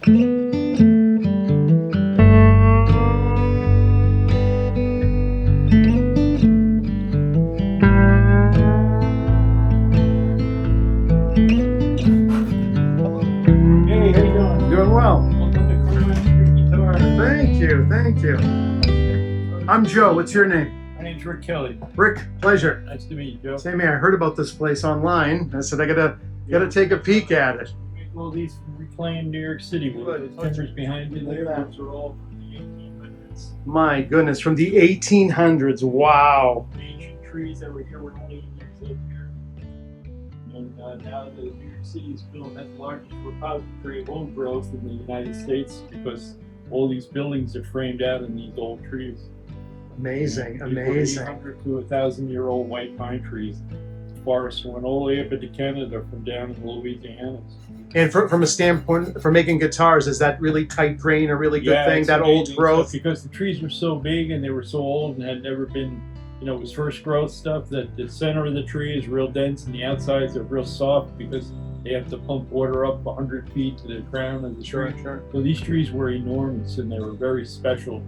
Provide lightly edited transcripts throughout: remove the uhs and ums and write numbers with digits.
Doing well. Welcome to Carmine Street Guitars. Thank you. I'm Joe. What's your name? My name's Rick Kelly. Rick, pleasure. Nice to meet you, Joe. Same here. I heard about this place online. I said I gotta take a peek at it. We make all these reclaimed New York City wood. Those timbers behind you there, those are all from the 1800s. My goodness, from the 1800s. Wow. Ancient trees that were here were only 8 years old here. And now that New York City is built, that's the largest repository of old growth in the United States because all these buildings are framed out in these old trees. Amazing. 800 to 1,000-year-old white pine trees. The forests went all the way up into Canada from down in Louisiana. And from a standpoint for making guitars, is that really tight grain a really good thing? It's That old amazing growth? stuff because the trees were so big and they were so old and had never been, it was first growth stuff, that the center of the tree is real dense and the outsides are real soft because they have to pump water up 100 feet to the crown of the tree. Sure. So these trees were enormous and they were very special.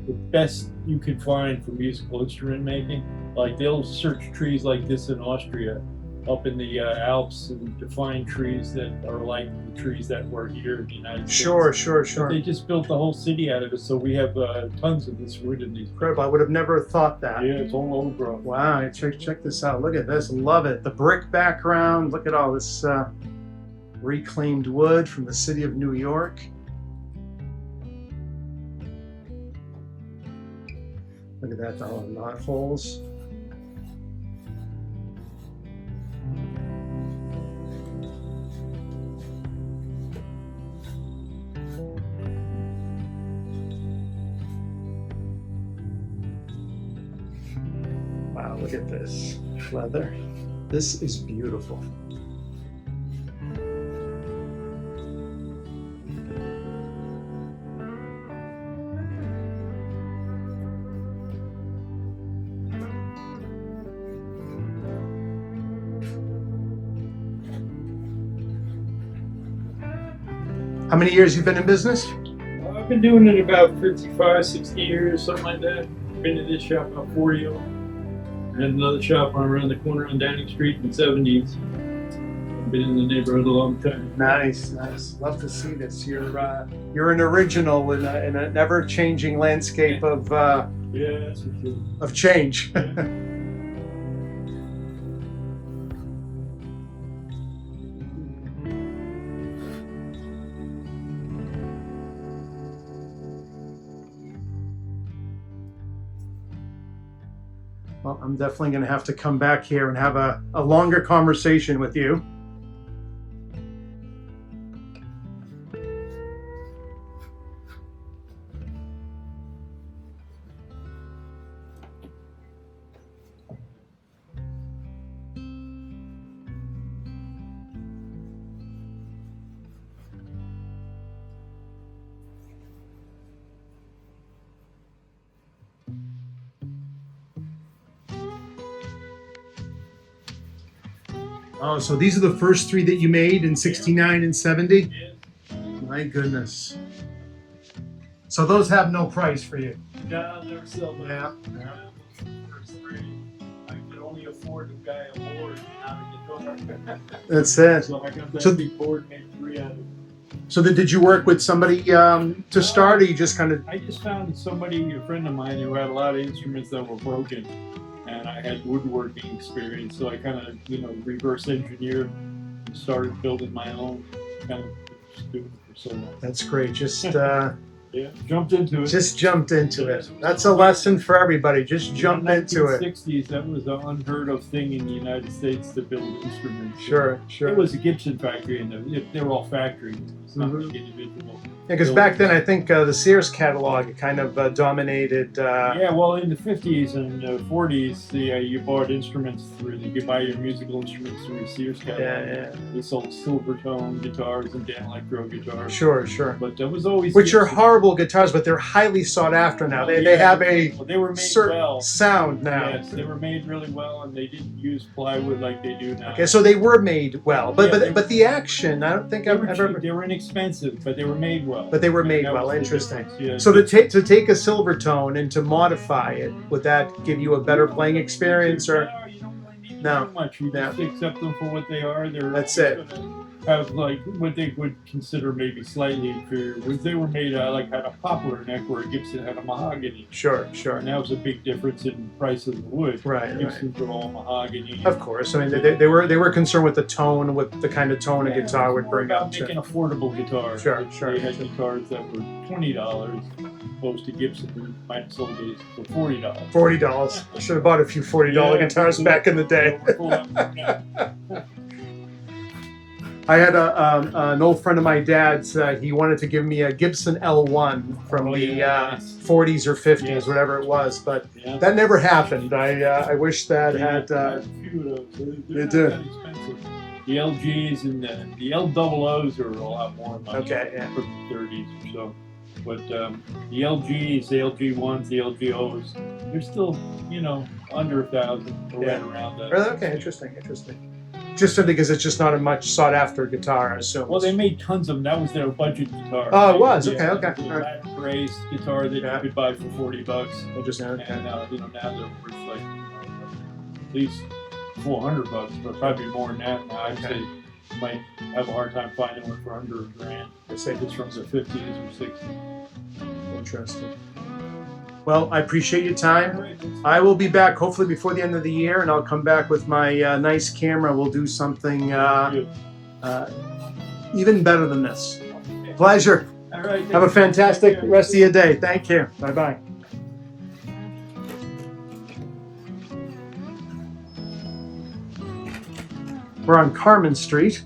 The best you could find for musical instrument making, like they'll search trees like this in Austria, up in the Alps, and to find trees that are like the trees that were here in the United States. Sure. But they just built the whole city out of it, so we have tons of this wood in these. Incredible. I would have never thought that. Yeah, it's all old growth. Wow, check this out. Look at this. Love it. The brick background. Look at all this reclaimed wood from the city of New York. Look at that, all the knot holes. Wow, look at this leather. This is beautiful. How many years you been in business? I've been doing it about 55, 60 years, something like that. Been to this shop about 40 of them. I had another shop around the corner on Downing Street in the 70s. I've been in the neighborhood a long time. Nice. Love to see this. You're an original in an ever-changing landscape of Yeah, that's for sure. of change. Well, I'm definitely going to have to come back here and have a longer conversation with you. Oh, so these are the first three that you made in 69 and 70? Yeah. My goodness. So those have no price for you? No, I'll never sell them. Yeah. First three. I could only afford to buy a board, not a guitar. That's it. So I got that So- big board, made 3 out of it. So did you work with somebody to start, or you just kind of... I just found somebody, a friend of mine, who had a lot of instruments that were broken, and I had woodworking experience, so I kind of, reverse engineered and started building my own, kind of just doing it for so long. That's great. Just Yeah, jumped into it. just jumped into it. That's a lesson for everybody. Just jump into it. In the 1960s, that was an unheard of thing in the United States to build instruments. Sure. It was a Gibson factory, and they were all factory. It's not Mhm. like individual. Because back then, I think the Sears catalog kind of dominated. Yeah, well, in the 50s and 40s, you bought instruments through. You could buy your musical instruments through the Sears catalog. Yeah. They sold Silvertone guitars and Dan Electro guitars. Sure. But that was always Which are Gibson. affordable guitars, but they're highly sought after now. They have a well, they were made certain well. sound now. Yes, they were made really well, and they didn't use plywood like they do now. Okay, so they were made well, but Yeah, but the action, I don't think I've were ever. cheap, they were inexpensive, but they were made well. But they were And made that well. was the Interesting. difference, yeah. So to take a silver tone and to modify it, would that give you a better playing experience, or? No, you don't really need No. too much. You No. just accept them for what they are. They're That's always it. gonna have like what they would consider maybe slightly inferior. Was they were made like had a poplar neck where Gibson had a mahogany. Sure, sure. And that was a big difference in price of the wood. Right, right. Gibsons were all mahogany. Of course. I mean, they were concerned with the tone, with the kind of tone a Yeah, guitar would it's bring more up about to. making affordable guitars. Sure, sure. They had guitars that were $20, opposed to Gibson who might have sold these for $40. $40. I should have bought a few $40 guitars back in the day. I had an old friend of my dad's. He wanted to give me a Gibson L1 from the nice. 40s or 50s, Yes. whatever it was, but Yeah. that never happened. I wish that They had. a few of those. They're they not do. that expensive. The LGs and the LOOs are a lot more money. Okay, yeah. From the 30s or so. But the LGs, the LG1s, the LGOs, they're still, under $1,000 or Yeah. right around that. Really? Okay, interesting. Just simply because it's just not a much sought after guitar, I assume. Well, they made tons of them. That was their budget guitar. Oh, it was? Yeah, Okay, okay. it was a All right. Latin raised guitar that Yeah. you could buy for $40. Interesting. Okay. And now they're worth like at least $400, but probably more than that. Now I'd Okay. say you might have a hard time finding one for under $1,000. I say It's from the 50s or 60s. interesting. Well, I appreciate your time. I will be back hopefully before the end of the year, and I'll come back with my nice camera. We'll do something Good. even better than this. Pleasure. All right. Have a fantastic rest of your day. Thank you. Bye-bye. We're on Carmine Street,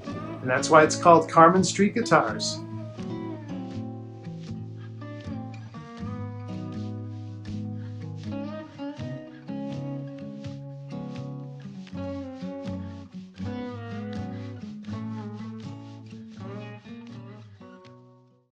and that's why it's called Carmine Street Guitars.